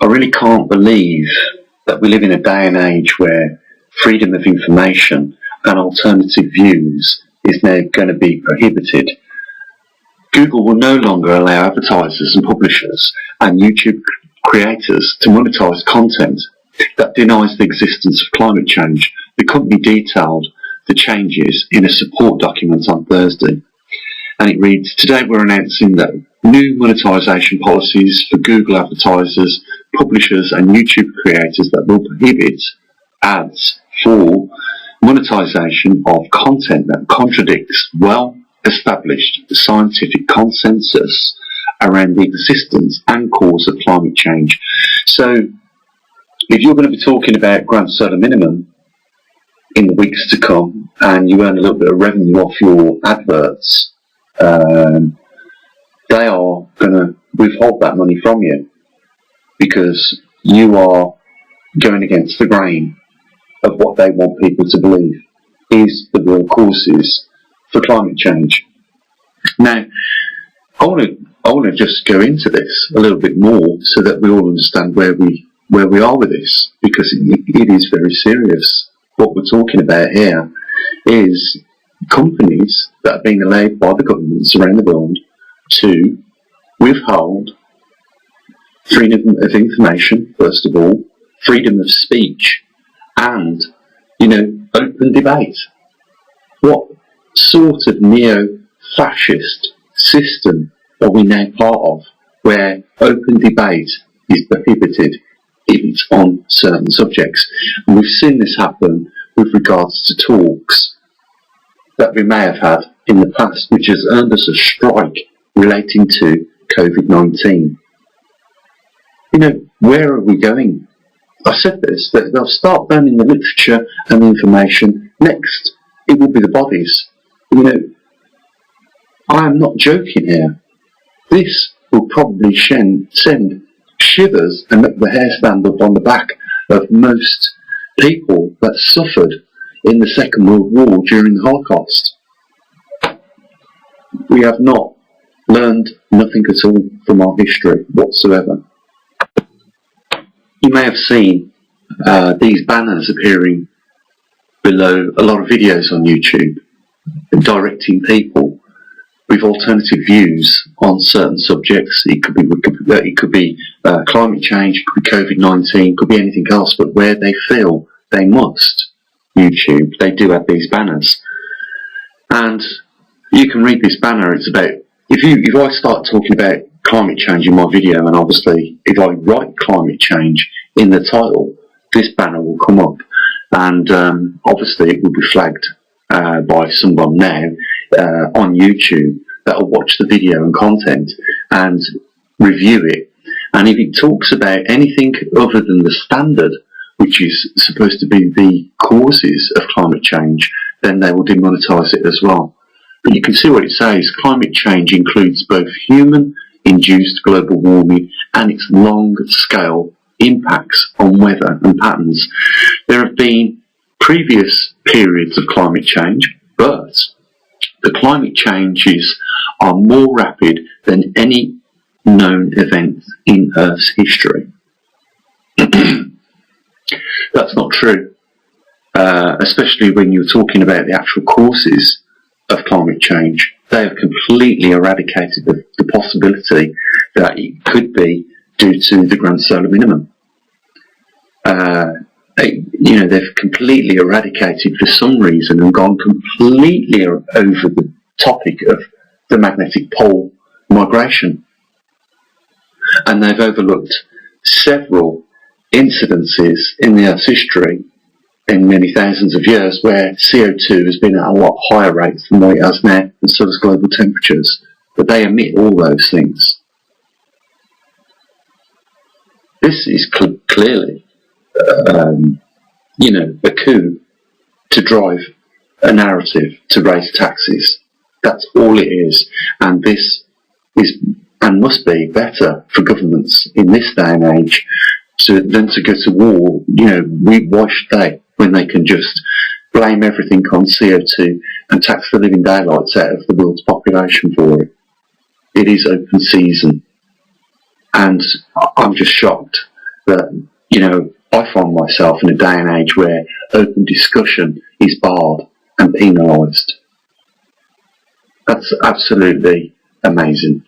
I really can't believe that we live in a day and age where freedom of information and alternative views is now going to be prohibited. Google will no longer allow advertisers and publishers and YouTube creators to monetize content that denies the existence of climate change. The company detailed the changes in a support document on Thursday, and it reads, "Today we're announcing that new monetization policies for Google advertisers, publishers and YouTube creators that will prohibit ads for monetization of content that contradicts well-established scientific consensus around the existence and cause of climate change." So, if you're going to be talking about gross solar minimum in the weeks to come, and you earn a little bit of revenue off your adverts, they are going to withhold that money from you because you are going against the grain of what they want people to believe is the real causes for climate change. Now, I want to just go into this a little bit more so that we all understand where we are with this, because it is very serious. What we're talking about here is companies that have been allowed by the governments around the world to withhold freedom of information, first of all, freedom of speech, and, open debate. What sort of neo-fascist system are we now part of, where open debate is prohibited if it's on certain subjects? And we've seen this happen with regards to talks that we may have had in the past, which has earned us a strike relating to COVID-19. Where are we going? I said this, that they'll start banning the literature and the information. Next, it will be the bodies. I am not joking here. This will probably send shivers and make the hair stand up on the back of most people that suffered in the Second World War during the Holocaust. We have not learned nothing at all from our history whatsoever. You may have seen these banners appearing below a lot of videos on YouTube directing people with alternative views on certain subjects. It could be climate change, it could be COVID-19, it could be anything else, but where they feel they must YouTube, they do have these banners. And you can read this banner. It's about, if I start talking about climate change in my video, and obviously if I write climate change in the title, this banner will come up, and obviously it will be flagged by someone now on YouTube that will watch the video and content and review it. And if it talks about anything other than the standard, which is supposed to be the causes of climate change, then they will demonetise it as well. But you can see what it says. Climate change includes both human-induced global warming and its long-scale impacts on weather and patterns. There have been previous periods of climate change, but the climate changes are more rapid than any known event in Earth's history. That's not true, especially when you're talking about the actual causes of climate change. They have completely eradicated the possibility that it could be due to the gross solar minimum. They've completely eradicated for some reason and gone completely over the topic of the magnetic pole migration. And they've overlooked several incidences in the Earth's history in many thousands of years where CO2 has been at a lot higher rates than what it has now, and so does global temperatures. But they omit all those things. This is clearly a coup to drive a narrative to raise taxes. That's all it is. And this is and must be better for governments in this day and age than to go to war. Why should they, when they can just blame everything on CO2 and tax the living daylights out of the world's population for it? It is open season. And I'm just shocked that, you know, I find myself in a day and age where open discussion is barred and penalised. That's absolutely amazing.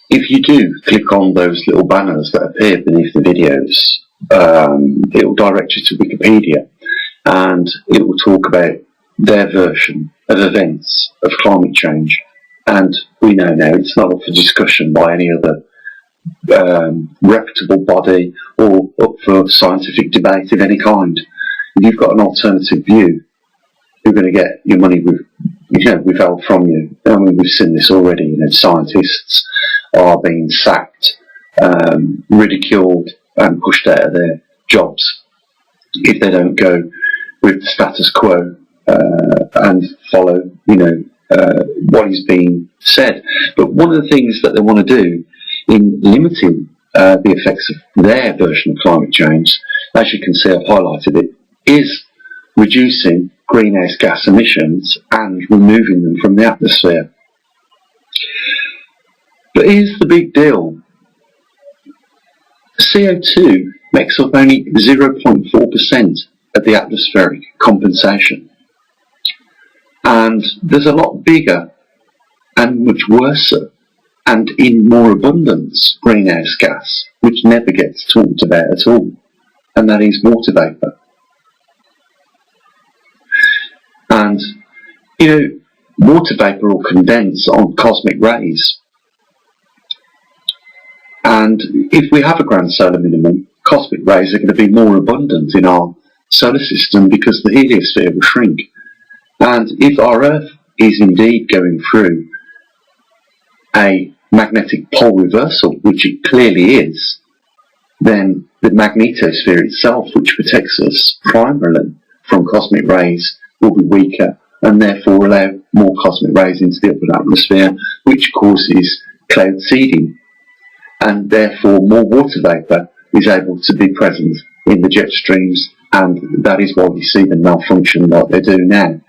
If you do click on those little banners that appear beneath the videos, it will direct you to Wikipedia, and it will talk about their version of events of climate change. And we know now it's not up for discussion by any other reputable body or up for scientific debate of any kind. If you've got an alternative view, you're going to get your money withheld from you. I mean, we've seen this already. You know, scientists are being sacked, ridiculed, and pushed out of their jobs if they don't go with the status quo and follow, you know, what is being said. But one of the things that they want to do in limiting the effects of their version of climate change, as you can see, I've highlighted it, is reducing greenhouse gas emissions and removing them from the atmosphere. But here's the big deal. CO2 makes up only 0.4% of the atmospheric compensation. And there's a lot bigger and much worse and in more abundance greenhouse gas, which never gets talked about at all, and that is water vapour. And, you know, water vapour will condense on cosmic rays. And if we have a grand solar minimum, cosmic rays are going to be more abundant in our solar system because the heliosphere will shrink. And if our Earth is indeed going through a magnetic pole reversal, which it clearly is, then the magnetosphere itself, which protects us primarily from cosmic rays, will be weaker and therefore allow more cosmic rays into the upper atmosphere, which causes cloud seeding. And therefore more water vapour is able to be present in the jet streams, and that is why we see them malfunction like they do now.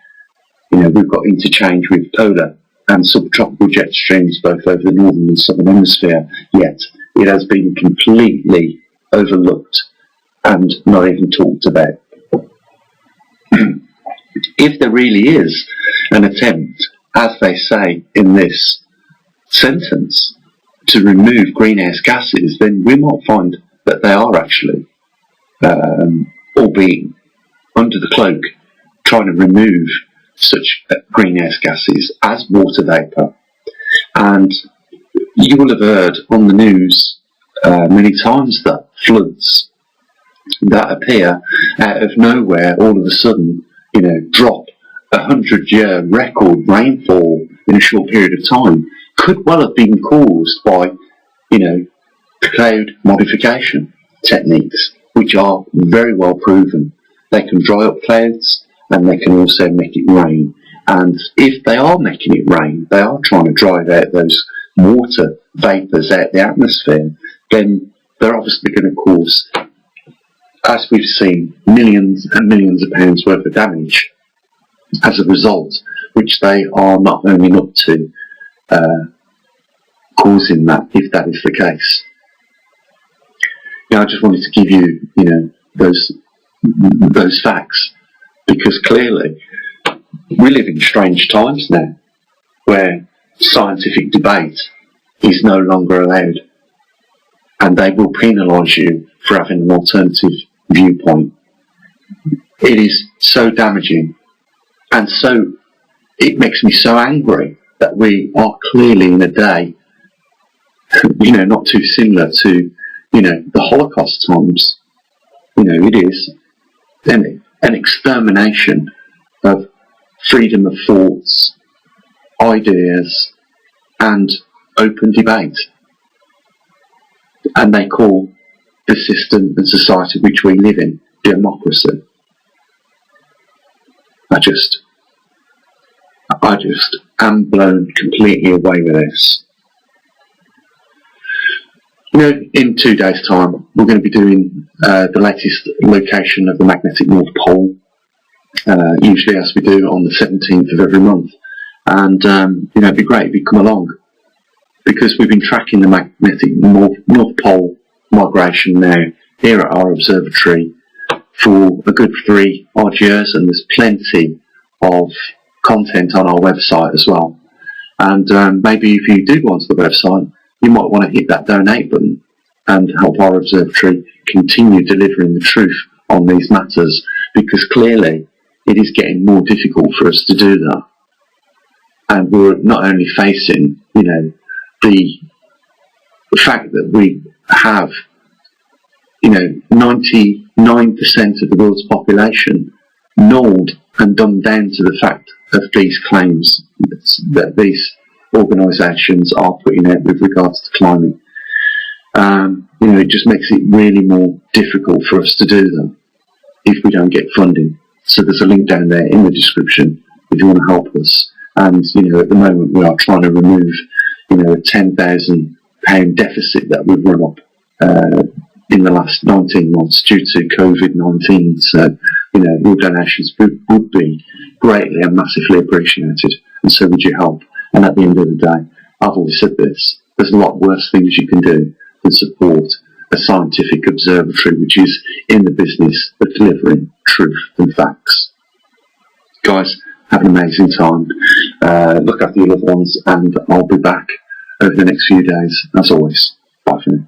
You know, we've got interchange with polar and subtropical jet streams both over the northern and southern hemisphere, yet it has been completely overlooked and not even talked about. If there really is an attempt, as they say in this sentence, to remove greenhouse gases, then we might find that they are actually, albeit under the cloak, trying to remove such greenhouse gases as water vapour. And you will have heard on the news many times that floods that appear out of nowhere all of a sudden, you know, drop 100-year record rainfall in a short period of time, could well have been caused by, you know, cloud modification techniques, which are very well proven. They can dry up clouds and they can also make it rain. And if they are making it rain, they are trying to drive out those water vapours out the atmosphere, then they're obviously going to cause, as we've seen, millions and millions of pounds worth of damage as a result, which they are not owning up to causing that, if that is the case. I just wanted to give you, you know, those facts, because clearly we live in strange times now, where scientific debate is no longer allowed, and they will penalise you for having an alternative viewpoint. It is so damaging, and so it makes me so angry that we are clearly in a day, you know, not too similar to, you know, the Holocaust times. You know, it is an extermination of freedom of thoughts, ideas, and open debate. And they call the system and society which we live in democracy. I just am blown completely away with this. You know, in 2 days' time, we're going to be doing the latest location of the magnetic North Pole, usually as we do on the 17th of every month. And, you know, it'd be great if you come along, because we've been tracking the magnetic North Pole migration now here at our observatory for a good 3 odd years, and there's plenty of content on our website as well. And maybe if you do go onto the website, you might want to hit that donate button and help our observatory continue delivering the truth on these matters, because clearly it is getting more difficult for us to do that. And we're not only facing, the fact that we have, 99% of the world's population nulled and dumbed down to the fact of these claims that these organisations are putting out with regards to climate. It just makes it really more difficult for us to do them if we don't get funding. So there's a link down there in the description if you want to help us. And, at the moment we are trying to remove, a £10,000 deficit that we've run up in the last 19 months due to COVID-19. So, your donations would be greatly and massively appreciated, and so would your help. And at the end of the day, I've always said this, there's a lot worse things you can do than support a scientific observatory which is in the business of delivering truth and facts. Guys, have an amazing time. Look after your loved ones, and I'll be back over the next few days. As always, bye for now.